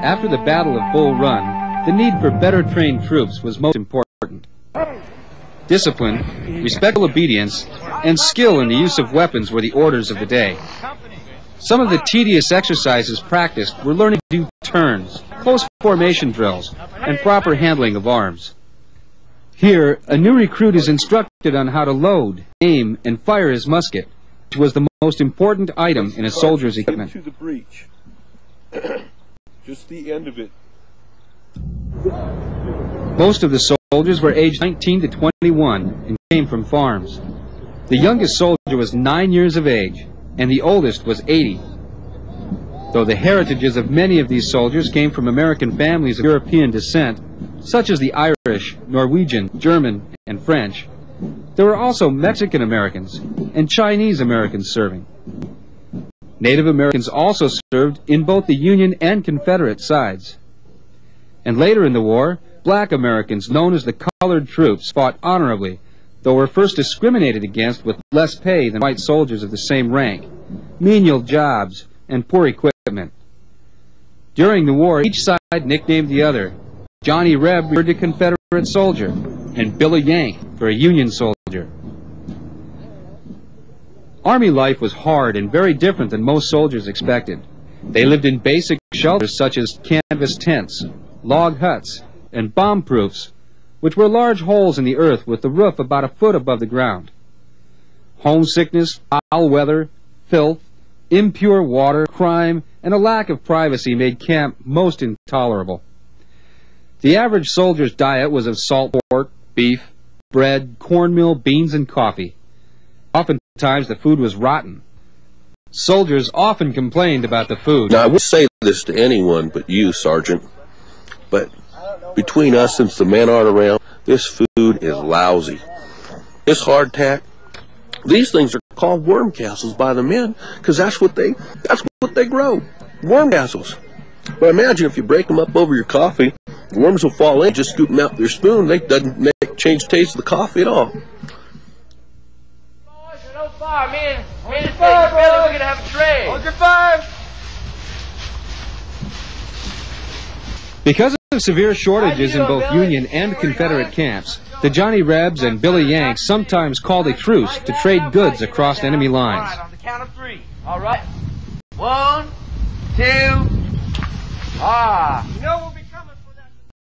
After the Battle of Bull Run, the need for better trained troops was most important. Discipline, respectful obedience, and skill in the use of weapons were the orders of the day. Some of the tedious exercises practiced were learning to do turns, close formation drills, and proper handling of arms. Here, a new recruit is instructed on how to load, aim, and fire his musket, which was the most important item in a soldier's equipment. Into the breech. Just the end of it. Most of the soldiers were aged 19 to 21 and came from farms. The youngest soldier was 9 years of age, and the oldest was 80. Though the heritages of many of these soldiers came from American families of European descent, such as the Irish, Norwegian, German, and French, there were also Mexican Americans and Chinese Americans serving. Native Americans also served in both the Union and Confederate sides. And later in the war, black Americans, known as the colored troops, fought honorably, though were first discriminated against with less pay than white soldiers of the same rank, menial jobs, and poor equipment. During the war, each side nicknamed the other. Johnny Reb referred to Confederate soldier, and Billy Yank for a Union soldier. Army life was hard and very different than most soldiers expected. They lived in basic shelters such as canvas tents, log huts, and bomb-proofs, which were large holes in the earth with the roof about a foot above the ground. Homesickness, foul weather, filth, impure water, crime, and a lack of privacy made camp most intolerable. The average soldier's diet was of salt pork, beef, bread, cornmeal, beans, and coffee. Oftentimes the food was rotten. Soldiers often complained about the food. Now, I would say this to anyone but you, Sergeant, but between us, since the men aren't around, this food is lousy. This hardtack, these things are called worm castles by the men, because that's what they grow, worm castles. But imagine if you break them up over your coffee, the worms will fall in, just scoop them out with your spoon. They doesn't change the taste of the coffee at all. No fire, man. We're gonna have a trade. Hold your fire. Because of severe shortages in both Union and Confederate camps, the Johnny Rebs and Billy Yanks sometimes called a truce to trade goods across enemy lines. On the count of 3. All right. 1, 2. Ah.